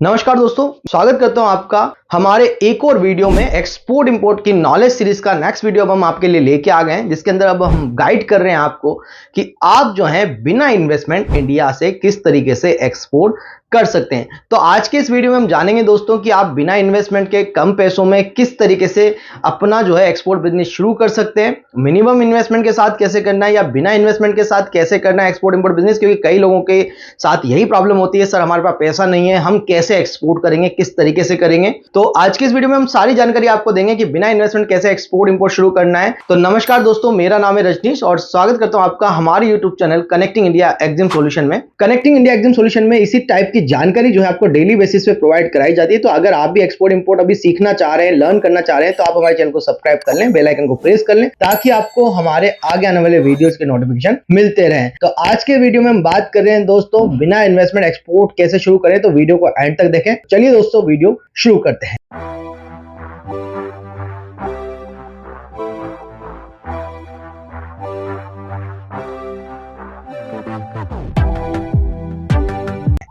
नमस्कार दोस्तों, स्वागत करता हूं आपका हमारे एक और वीडियो में। एक्सपोर्ट इंपोर्ट की नॉलेज सीरीज का नेक्स्ट वीडियो अब हम आपके लिए लेके आ गए हैं, जिसके अंदर अब हम गाइड कर रहे हैं आपको कि आप जो है बिना इन्वेस्टमेंट इंडिया से किस तरीके से एक्सपोर्ट कर सकते हैं। तो आज के इस वीडियो में हम जानेंगे दोस्तों कि आप बिना इन्वेस्टमेंट के कम पैसों में किस तरीके से अपना जो है एक्सपोर्ट बिजनेस शुरू कर सकते हैं, मिनिमम इन्वेस्टमेंट के साथ कैसे करना है या बिना इन्वेस्टमेंट के साथ कैसे करना है एक्सपोर्ट इंपोर्ट बिजनेस। क्योंकि कई लोगों के साथ यही प्रॉब्लम होती है, सर हमारे पास पैसा नहीं है, हम कैसे एक्सपोर्ट करेंगे, किस तरीके से करेंगे। तो आज के इस वीडियो में हम सारी जानकारी आपको देंगे कि बिना इन्वेस्टमेंट कैसे एक्सपोर्ट इंपोर्ट शुरू करना है। तो नमस्कार दोस्तों, मेरा नाम है रजनीश और स्वागत करता हूं आपका हमारे YouTube channel connecting India exam solution में। कनेक्टिंग इंडिया एग्जाम सॉल्यूशन में इसी टाइप की जानकारी जो है आपको डेली बेसिस पे प्रोवाइड कराई जाती है। तो अगर आप भी एक्सपोर्ट इंपोर्ट अभी सीखना चाह रहे हैं, लर्न करना चाह रहे हैं, तो आप हमारे चैनल को सब्सक्राइब कर लें, बेल आइकन को प्रेस कर लें, ताकि आपको हमारे आगे आने वाले वीडियोस के नोटिफिकेशन मिलते रहें। तो आज के वीडियो में हम बात कर रहे हैं दोस्तों बिना इन्वेस्टमेंट एक्सपोर्ट कैसे शुरू करें। तो वीडियो को एंड तक देखें। चलिए दोस्तों वीडियो शुरू करते हैं।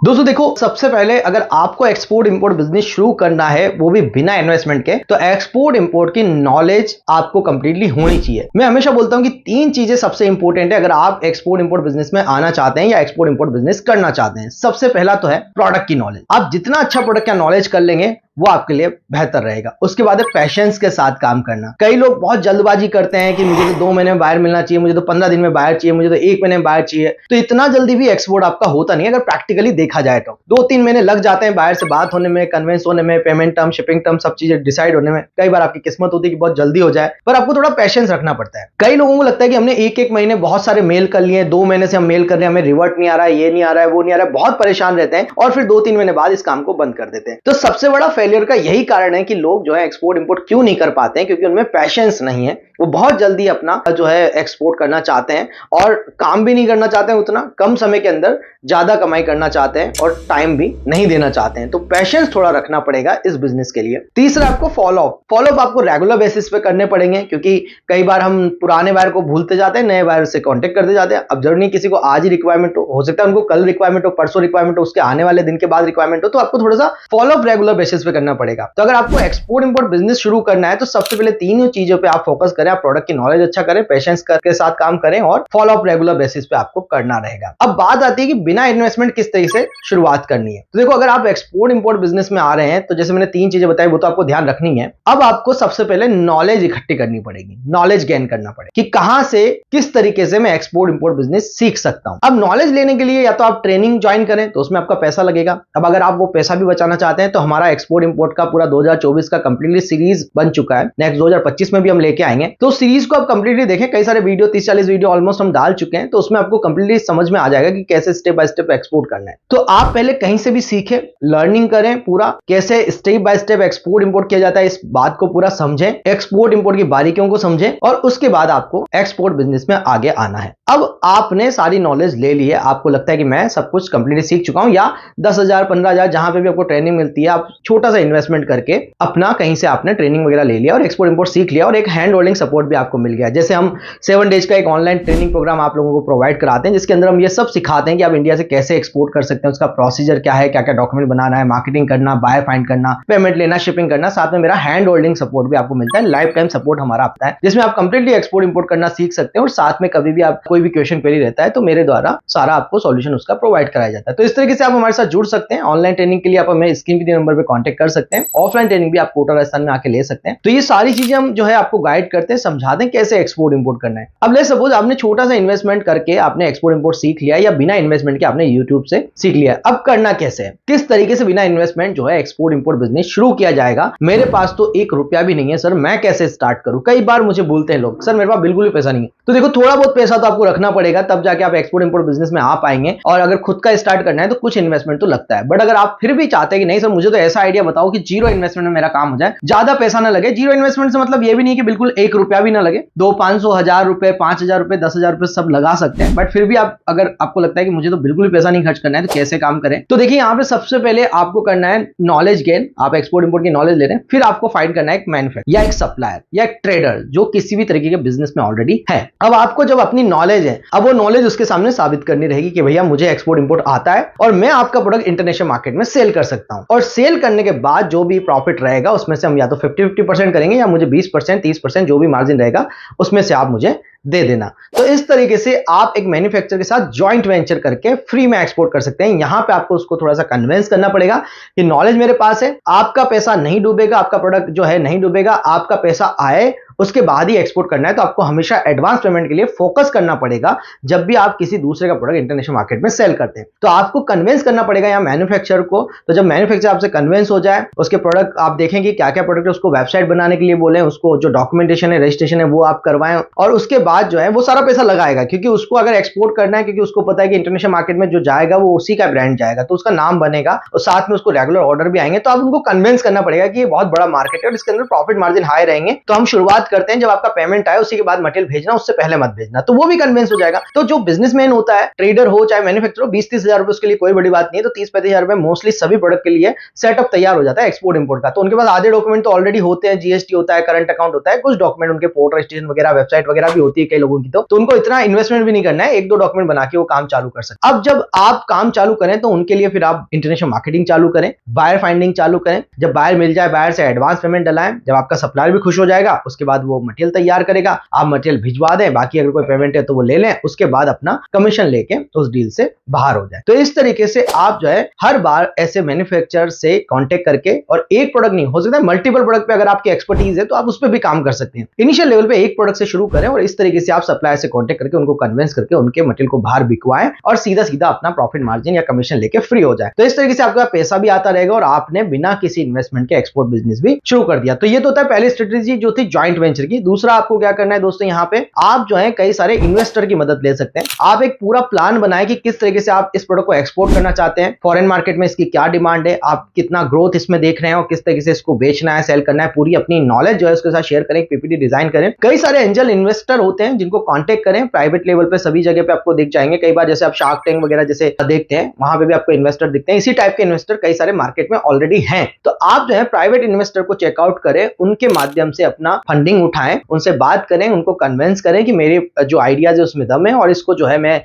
दोस्तों देखो, सबसे पहले अगर आपको एक्सपोर्ट इंपोर्ट बिजनेस शुरू करना है, वो भी बिना इन्वेस्टमेंट के, तो एक्सपोर्ट इंपोर्ट की नॉलेज आपको कंप्लीटली होनी चाहिए। मैं हमेशा बोलता हूं कि 3 चीजें सबसे इंपॉर्टेंट है अगर आप एक्सपोर्ट इंपोर्ट बिजनेस में आना चाहते हैं या एक्सपोर्ट इंपोर्ट बिजनेस करना चाहते हैं। सबसे पहला तो है प्रोडक्ट की नॉलेज। आप जितना अच्छा प्रोडक्ट का नॉलेज कर लेंगे वो आपके लिए बेहतर रहेगा। उसके बाद है पेशेंस के साथ काम करना। कई लोग बहुत जल्दबाजी करते हैं कि मुझे तो 2 महीने में बायर मिलना चाहिए, मुझे तो 15 दिन में बायर चाहिए, मुझे तो 1 महीने में बायर चाहिए। तो इतना जल्दी भी एक्सपोर्ट आपका होता नहीं है। अगर प्रैक्टिकली देखा जाए तो 2-3 महीने लग जाते हैं बायर से बात होने में, कन्वेंस होने में, पेमेंट टर्म, शिपिंग टर्म, सब चीजें डिसाइड होने में। कई बार आपकी किस्मत होती है कि बहुत जल्दी हो जाए, पर आपको थोड़ा पेशेंस रखना पड़ता है। कई लोगों को लगता है कि हमने 1-1 महीने बहुत सारे मेल कर लिए, 2 महीने से हम मेल कर रहे हैं, हमें रिवर्ट नहीं आ रहा है, ये नहीं आ रहा है, वो नहीं आ रहा है, बहुत परेशान रहते हैं और फिर 2-3 महीने बाद इस काम को बंद कर देते हैं। तो सबसे बड़ा फेलियर का यही कारण है कि लोग जो है एक्सपोर्ट इंपोर्ट क्यों नहीं कर पाते हैं, क्योंकि उनमें पैशंस नहीं है। वो बहुत जल्दी अपना जो है एक्सपोर्ट करना चाहते हैं और काम भी नहीं करना चाहते हैं, उतना कम समय के अंदर ज्यादा कमाई करना चाहते हैं और टाइम भी नहीं देना चाहते हैं। तो पैशंस थोड़ा रखना पड़ेगा इस बिजनेस के लिए। तीसरा आपको फॉलोअप आपको रेगुलर बेसिस पे करने पड़ेंगे, क्योंकि कई बार हम पुराने बायर को भूलते जाते हैं, नए बायर से कांटेक्ट करते जाते हैं। अब जरूरी नहीं किसी को आज ही रिक्वायरमेंट हो सकता है उनको कल रिक्वायरमेंट हो, परसों रिक्वायरमेंट हो, उसके आने वाले दिन के बाद रिक्वायरमेंट हो। तो आपको थोड़ा सा फॉलोअप रेगुलर बेसिस पे करना पड़ेगा। तो अगर आपको एक्सपोर्ट इंपोर्ट बिजनेस शुरू करना है तो सबसे पहले 3 चीजों पे आप फोकस करें। आप प्रोडक्ट की नॉलेज अच्छा करें, पेशेंस के साथ काम करें और फॉलोअप रेगुलर बेसिस पे आपको करना रहेगा। अब बात आती है कि बिना इन्वेस्टमेंट किस तरीके से शुरुआत करनी है। तो देखो, अगर आप एक्सपोर्ट इंपोर्ट बिजनेस में आ रहे हैं तो जैसे मैंने 3 चीजें बताई वो तो आपको ध्यान रखनी है। अब आपको सबसे पहले नॉलेज इकट्ठी करनी पड़ेगी, नॉलेज गेन करना पड़ेगा कि कहां से किस तरीके से मैं एक्सपोर्ट इंपोर्ट बिजनेस सीख सकता हूं। अब नॉलेज लेने के लिए या तो आप ट्रेनिंग ज्वाइन करें, तो उसमें आपका पैसा लगेगा। अब अगर आप वो पैसा भी बचाना चाहते हैं तो हमारा एक्सपोर्ट इंपोर्ट का पूरा 2024 का कंप्लीटली सीरीज बन चुका है। नेक्स्ट 2025 में भी हम लेके आएंगे। तो सीरीज को आप कंप्लीटली देखें, कई सारे वीडियो 30-40 वीडियो ऑलमोस्ट हम डाल चुके हैं। तो उसमें आपको कंप्लीटली समझ में आ जाएगा कि कैसे स्टेप बाय स्टेप एक्सपोर्ट करना है। तो आप पहले कहीं से भी सीखें, लर्निंग करें पूरा, कैसे step by step export import किया जाता है, इस बात को पूरा समझें, एक्सपोर्ट इंपोर्ट की बारीकियों को समझें और उसके बाद आपको एक्सपोर्ट बिजनेस में आगे आना है। अब आपने सारी नॉलेज ले ली है, आपको लगता है कि मैं सब कुछ कंप्लीटली सीख चुका हूं, या 10,000 15,000 जहां पे भी आपको ट्रेनिंग मिलती है, आप छोटा सा इन्वेस्टमेंट करके अपना कहीं से आपने ट्रेनिंग वगैरह ले लिया और एक्सपोर्ट इंपोर्ट सीख लिया और एक हैंड होल्डिंग सपोर्ट भी आपको मिल गया। जैसे हम 7 डेज का एक ऑनलाइन ट्रेनिंग प्रोग्राम आप लोगों को प्रोवाइड कराते हैं, जिसके अंदर हम ये सब सिखाते हैं कि आप इंडिया से कैसे एक्सपोर्ट कर सकते हैं, उसका प्रोसीजर क्या है, क्या क्या डॉक्यूमेंट बनाना है, मार्केटिंग करना, बायर फाइंड करना, पेमेंट लेना, शिपिंग करना। साथ में मेरा हैंड होल्डिंग सपोर्ट भी आपको मिलता है, लाइफ टाइम सपोर्ट हमारा आता है, जिसमें आप कंप्लीटली एक्सपोर्ट इंपोर्ट करना सीख सकते हैं और साथ में कभी भी आप कोई भी क्वेश्चन क्वेरी रहता है तो मेरे द्वारा सारा आपको सॉल्यूशन उसका प्रोवाइड कराया जाता है। तो इस तरीके से आप हमारे साथ जुड़ सकते हैं। ऑनलाइन ट्रेनिंग के लिए आप हमें स्क्रीन पे दिए नंबर पे कांटेक्ट कर सकते हैं। ऑफलाइन ट्रेनिंग भी आप कोटा राजस्थान में आके ले सकते हैं। तो ये सारी चीजें हम जो है आपको गाइड करते हैं, समझाते हैं कैसे एक्सपोर्ट इंपोर्ट करना है। अब ले सपोज आपने छोटा सा इन्वेस्टमेंट करके आपने एक्सपोर्ट इंपोर्ट सीख लिया या बिना इन्वेस्टमेंट के आपने यूट्यूब से सीख लिया। अब करना कैसे है, किस तरीके से बिना इन्वेस्टमेंट जो है एक्सपोर्ट इंपोर्ट बिजनेस शुरू किया जाएगा। मेरे पास तो 1 रुपया भी नहीं है सर, मैं कैसे स्टार्ट करूं। कई बार मुझे बोलते हैं लोग, सर मेरे पास बिल्कुल भी पैसा नहीं है। तो देखो, थोड़ा बहुत पैसा तो आपको रखना पड़ेगा, तब जाके आप एक्सपोर्ट इंपोर्ट बिजनेस में आ पाएंगे। और अगर खुद का स्टार्ट करना है तो कुछ इन्वेस्टमेंट तो लगता है। बट अगर आप फिर भी चाहते हैं कि नहीं सर मुझे तो ऐसा आइडिया बताओ कि 0 इन्वेस्टमेंट में मेरा काम हो जाए, ज्यादा पैसा ना लगे। 0 इन्वेस्टमेंट से मतलब ये भी नहीं कि बिल्कुल 1 रुपया भी ना लगे, 200-500 हजार रुपए, 5,000 रुपए, 10,000 रुपए सब लगा सकते हैं। बट फिर भी आप अगर आपको लगता है कि मुझे तो बिल्कुल भी पैसा नहीं खर्च करना है, तो कैसे काम करें? तो देखिए यहाँ पे सबसे पहले आपको करना है नॉलेज गेन। आप एक्सपोर्ट इंपोर्ट की नॉलेज ले रहे हैं, फिर आपको फाइंड करना है एक मैन्युफैक्चरर या एक सप्लायर या एक ट्रेडर जो किसी भी तरीके के बिजनेस में ऑलरेडी है। अब आपको जब अपनी नॉलेज है, अब वो नॉलेज उसके सामने साबित करनी रहेगी कि भैया मुझे एक्सपोर्ट इंपोर्ट आता है और मैं आपका प्रोडक्ट इंटरनेशनल मार्केट में सेल कर सकता हूं। और सेल करने के बाद जो भी प्रॉफिट रहेगा उसमें से हम या तो 50-50% करेंगे या मुझे 20%, 30% जो भी मार्जिन रहेगा उसमें से आप मुझे दे देना। तो इस तरीके से आप एक मैन्युफैक्चरर के साथ जॉइंट वेंचर करके फ्री में एक्सपोर्ट कर सकते हैं। यहां पे आपको उसको थोड़ा सा कन्विंस करना पड़ेगा कि नॉलेज मेरे पास है, आपका पैसा नहीं डूबेगा, आपका प्रोडक्ट जो है नहीं डूबेगा, आपका पैसा आए उसके बाद ही एक्सपोर्ट करना है। तो आपको हमेशा एडवांस पेमेंट के लिए फोकस करना पड़ेगा जब भी आप किसी दूसरे का प्रोडक्ट इंटरनेशनल मार्केट में सेल करते हैं। तो आपको कन्विंस करना पड़ेगा यहाँ मैन्युफैक्चरर को। तो जब मैन्युफैक्चरर आपसे कन्विंस हो जाए, उसके प्रोडक्ट आप देखेंगे क्या क्या प्रोडक्ट है, उसको वेबसाइट बनाने के लिए बोले, उसको जो डॉक्यूमेंटेशन है, रजिस्ट्रेशन है वो आप करवाएं, और उसके बाद जो है वो सारा पैसा लगाएगा, क्योंकि उसको अगर एक्सपोर्ट करना है, क्योंकि उसको पता है कि इंटरनेशनल मार्केट में जो जाएगा वो उसी का ब्रांड जाएगा, तो उसका नाम बनेगा और साथ में उसको रेगुलर ऑर्डर भी आएंगे। तो आप उनको कन्विंस करना पड़ेगा कि ये बहुत बड़ा मार्केट है और इसके अंदर प्रॉफिट मार्जिन हाई रहेंगे। तो हम शुरुआत करते हैं जब आपका पेमेंट आए उसी के बाद मटेरियल भेजना, उससे पहले मत भेजना। तो वो भी कन्विंस हो जाएगा। तो जो बिजनेसमैन होता है, ट्रेडर हो चाहे मैन्युफैक्चरर हो, 20-30 हजार रुपए उसके लिए कोई बड़ी बात नहीं है। तो 30-35 हजार रुपए मोस्टली सभी प्रोडक्ट के लिए सेटअप तैयार हो जाता है एक्सपोर्ट इंपोर्ट का। तो उनके पास आधे डॉक्यूमेंट तो ऑलरेडी होते हैं, जीएसटी होता है, करंट अकाउंट होता है, कुछ डॉक्यूमेंट उनके पोर्ट रजिस्ट्रेशन वगैरह, वेबसाइट वगैरह भी होती है कई लोगों की। तो उनको इतना इन्वेस्टमेंट भी नहीं करना है, 1-2 डॉक्यूमेंट बना के वो काम चालू कर सकते हैं। अब जब आप काम चालू करें तो उनके लिए फिर आप इंटरनेशनल मार्केटिंग चालू करें, बायर फाइंडिंग चालू करें। जब बायर मिल जाए, बायर से एडवांस पेमेंट डलाएं, जब आपका सप्लायर भी खुश हो जाएगा उसके बाद वो मटेरियल तैयार करेगा, आप मटेरियल भिजवा दें, बाकी अगर कोई पेमेंट है तो वो ले लें, उसके बाद अपना कमीशन लेके उस डील से बाहर हो जाए। तो इस तरीके से आप जो है हर बार ऐसे मैन्युफैक्चरर से कांटेक्ट करके, और एक प्रोडक्ट नहीं हो सकता है, मल्टीपल प्रोडक्ट पे अगर आपकी एक्सपर्टीज है तो आप उस पर भी काम कर सकते हैं। इनिशियल लेवल पे एक प्रोडक्ट से शुरू करें और इस तरीके से आप सप्लायर से कांटेक्ट करके उनको कन्विंस करके उनके मटेरियल को बाहर बिकवाएं और सीधा सीधा अपना प्रॉफिट मार्जिन या कमीशन लेके फ्री हो जाए। तो इस तरीके से आपका पैसा भी आता रहेगा और आपने बिना किसी इन्वेस्टमेंट के एक्सपोर्ट बिजनेस भी शुरू कर दिया। तो ये तो होता है पहली स्ट्रेटेजी जो थी जॉइंट वेंचर की। दूसरा आपको क्या करना है दोस्तों, यहाँ पे आप जो है कई सारे इन्वेस्टर की मदद ले सकते हैं। आप एक पूरा प्लान बनाएं कि किस तरीके से आप इस प्रोडक्ट को एक्सपोर्ट करना चाहते हैं, फॉरेन मार्केट में इसकी क्या डिमांड है, आप कितना ग्रोथ इसमें देख रहे हैं और किस तरीके से इसको बेचना है, सेल करना है। पूरी अपनी नॉलेज जो है उसके साथ शेयर करें, पीपीटी डिजाइन करें। कई सारे एंजल इन्वेस्टर होते हैं जिनको कांटेक्ट करें, प्राइवेट लेवल पे सभी जगह पे आपको दिख जाएंगे। कई बार जैसे आप शार्क टैंक वगैरह जैसे देखते हैं, वहां पे भी आपको इन्वेस्टर दिखते हैं। इसी टाइप के इन्वेस्टर कई सारे मार्केट में ऑलरेडी हैं। तो आप जो है प्राइवेट इन्वेस्टर को चेकआउट करें, उनके माध्यम से अपना फंडिंग उठाएं, उनसे बात करें, उनको कन्विंस करें कि मेरे जो आइडियाज है उसमें दम है और इसको जो है मैं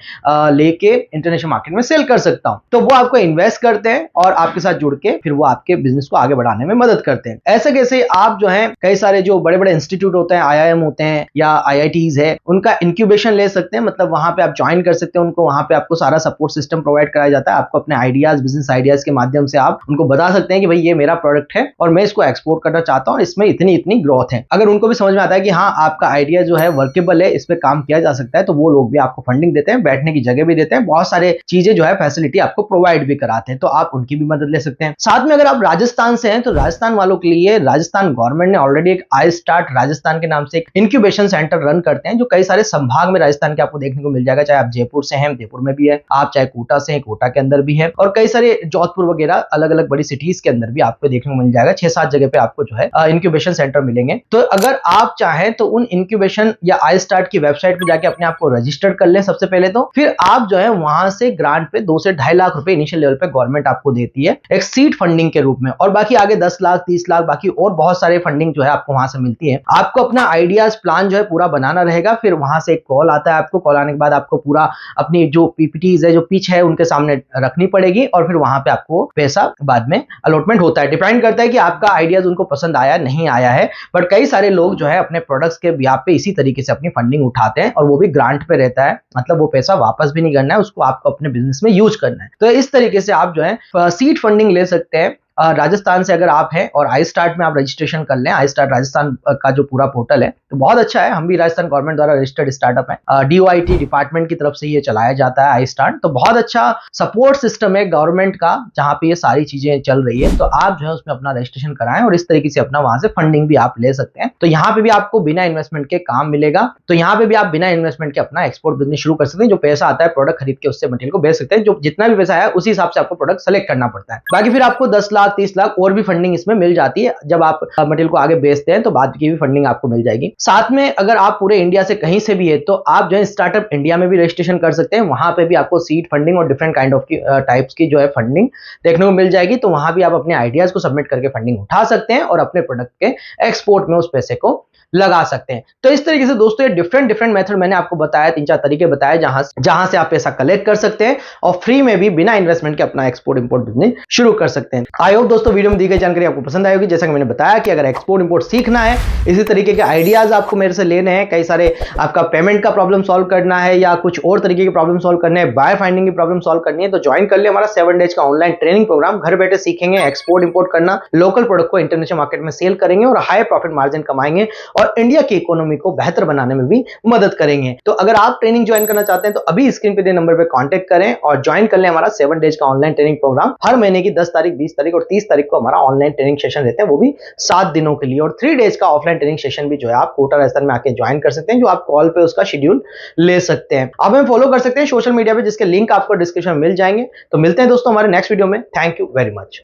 लेके इंटरनेशनल मार्केट में सेल कर सकता हूं। तो वो आपको इन्वेस्ट करते हैं और आपके साथ जुड़ के फिर वो आपके बिजनेस को आगे बढ़ाने में मदद करते हैं। ऐसे कैसे आप जो है कई सारे जो बड़े बड़े इंस्टीट्यूट होते हैं, आईआईएम होते हैं या आईआईटीज है, उनका इंक्यूबेशन ले सकते हैं। मतलब वहां पे आप ज्वाइन कर सकते हैं उनको, वहां पे आपको सारा सपोर्ट सिस्टम प्रोवाइड कराया जाता है। आपको अपने आइडियाज, बिजनेस आइडियाज के माध्यम से आप उनको बता सकते हैं कि भाई ये मेरा प्रोडक्ट है और मैं इसको एक्सपोर्ट करना चाहता हूं और इसमें इतनी इतनी ग्रोथ है। अगर उनको भी समझ में आता है कि हाँ आपका आइडिया जो है वर्केबल है, इस पे काम किया जा सकता है, तो वो लोग भी आपको फंडिंग देते हैं, बैठने की जगह भी देते हैं, बहुत सारे चीजें जो है फैसिलिटी आपको प्रोवाइड भी कराते हैं। तो आप उनकी भी मदद ले सकते हैं। साथ में अगर आप राजस्थान से हैं तो राजस्थान वालों के लिए राजस्थान गवर्नमेंट ने ऑलरेडी एक आई स्टार्ट राजस्थान के नाम से एक इंक्यूबेशन सेंटर रन करते हैं, जो कई सारे संभाग में राजस्थान के आपको देखने को मिल जाएगा। चाहे आप जयपुर से हैं, जयपुर में भी है, आप चाहे कोटा से हैं, कोटा के अंदर भी है, और कई सारे जोधपुर वगैरह अलग अलग बड़ी सिटीज के अंदर भी आपको देखने को मिल जाएगा। 6-7 जगह पे आपको जो है इंक्यूबेशन सेंटर मिलेंगे। तो अगर आप चाहें तो उन इंक्यूबेशन या आई स्टार्ट की वेबसाइट पे जाके अपने आप को रजिस्टर कर लें सबसे पहले। तो फिर आप जो है वहां से ग्रांट पे 2 से 2.5 लाख रुपए इनिशियल लेवल पे गवर्नमेंट आपको देती है एक सीड फंडिंग के रूप में, और बाकी आगे 10 लाख 30 लाख बाकी और बहुत सारे फंडिंग जो है आपको वहां से मिलती है। आपको अपना आइडियाज प्लान जो है पूरा बनाना रहेगा। फिर वहां से एक कॉल आता है, आपको कॉल आने के बाद आपको पूरा अपनी जो पीपीटीज है, जो पिच है, उनके सामने रखनी पड़ेगी और फिर वहां पे आपको पैसा बाद में अलॉटमेंट होता है। डिपेंड करता है कि आपका आइडियाज उनको पसंद आया नहीं आया है, बट कई सारे लोग जो है अपने प्रोडक्ट्स के ब्याह पे इसी तरीके से अपनी फंडिंग उठाते हैं और वो भी ग्रांट पे रहता है। मतलब वो पैसा वापस भी नहीं करना है, उसको आपको अपने बिजनेस में यूज करना है। तो इस तरीके से आप जो है सीड फंडिंग ले सकते हैं। राजस्थान से अगर आप हैं और आई स्टार्ट में आप रजिस्ट्रेशन कर लें, आई स्टार्ट राजस्थान का जो पूरा पोर्टल है तो बहुत अच्छा है। हम भी राजस्थान गवर्नमेंट द्वारा रजिस्टर्ड स्टार्टअप है, डीओआईटी डिपार्टमेंट की तरफ से ये चलाया जाता है आई स्टार्ट। तो बहुत अच्छा सपोर्ट सिस्टम है गवर्नमेंट का जहां पे ये सारी चीजें चल रही है। तो आप जो है उसमें अपना रजिस्ट्रेशन कराएं और इस तरीके से अपना वहां से फंडिंग भी आप ले सकते हैं। तो यहाँ पे भी आपको बिना इन्वेस्टमेंट के काम मिलेगा। तो यहाँ पे भी आप बिना इन्वेस्टमेंट के अपना एक्सपोर्ट बिजनेस शुरू कर सकते हैं। जो पैसा आता है प्रोडक्ट खरीद के उससे मटेरियल को बेच सकते हैं। जो जितना भी पैसा है उसी हिसाब से आपको प्रोडक्ट सेलेक्ट करना पड़ता है। बाकी फिर आपको 10 लाख लाख 30 लाख और भी फंडिंग इसमें मिल जाती है। जब आप मटेरियल को आगे बेचते हैं तो बाद की भी फंडिंग आपको मिल जाएगी। साथ में अगर आप पूरे इंडिया से कहीं से भी है तो आप जो है स्टार्टअप इंडिया में भी रजिस्ट्रेशन कर सकते हैं। वहां पे भी आपको सीड फंडिंग और डिफरेंट काइंड ऑफ टाइप्स की जो है फंडिंग देखने को मिल जाएगी। तो वहां भी आप अपने आइडियाज को सबमिट करके फंडिंग उठा सकते हैं और अपने प्रोडक्ट के एक्सपोर्ट में उस पैसे को लगा सकते हैं। तो इस तरीके से दोस्तों ये डिफरेंट मेथड मैंने आपको बताया, 3-4 तरीके बताए जहां से आप पैसा कलेक्ट कर सकते हैं और फ्री में भी बिना इन्वेस्टमेंट के अपना एक्सपोर्ट इंपोर्ट बिजनेस शुरू कर सकते हैं। आई होप दोस्तों वीडियो में दी गई जानकारी आपको पसंद आई होगी। जैसा कि मैंने बताया कि अगर एक्सपोर्ट इंपोर्ट सीखना है, इसी तरीके के आइडियाज आपको मेरे से लेने हैं, कई सारे आपका पेमेंट का प्रॉब्लम सॉल्व करना है या कुछ और तरीके के प्रॉब्लम सॉल्व करने हैं, बायर फाइंडिंग की प्रॉब्लम सॉल्व करनी है, तो ज्वाइन कर ले हमारा 7 डेज का ऑनलाइन ट्रेनिंग प्रोग्राम। घर बैठे सीखेंगे एक्सपोर्ट इंपोर्ट करना, लोकल प्रोडक्ट को इंटरनेशनल मार्केट में सेल करेंगे और हाई प्रॉफिट मार्जिन कमाएंगे और इंडिया की इकोनॉमी को बेहतर बनाने में भी मदद करेंगे। तो अगर आप ट्रेनिंग ज्वाइन करना चाहते हैं तो अभी स्क्रीन पे दिए नंबर पे कांटेक्ट करें और ज्वाइन कर लें हमारा 7 डेज का ऑनलाइन ट्रेनिंग प्रोग्राम। हर महीने की 10 तारीख, 20 तारीख और 30 तारीख को हमारा ऑनलाइन ट्रेनिंग सेशन रहते हैं, वो भी 7 दिनों के लिए। और 3 डेज का ऑफलाइन ट्रेनिंग सेशन भी जो है आप कोटा राजस्थान में आके ज्वाइन कर सकते हैं, जो आप कॉल पे उसका शेड्यूल ले सकते हैं। आप हमें फॉलो कर सकते हैं सोशल मीडिया पे, जिसके लिंक आपको डिस्क्रिप्शन में मिल जाएंगे। तो मिलते हैं दोस्तों हमारे नेक्स्ट वीडियो में। Thank you very much.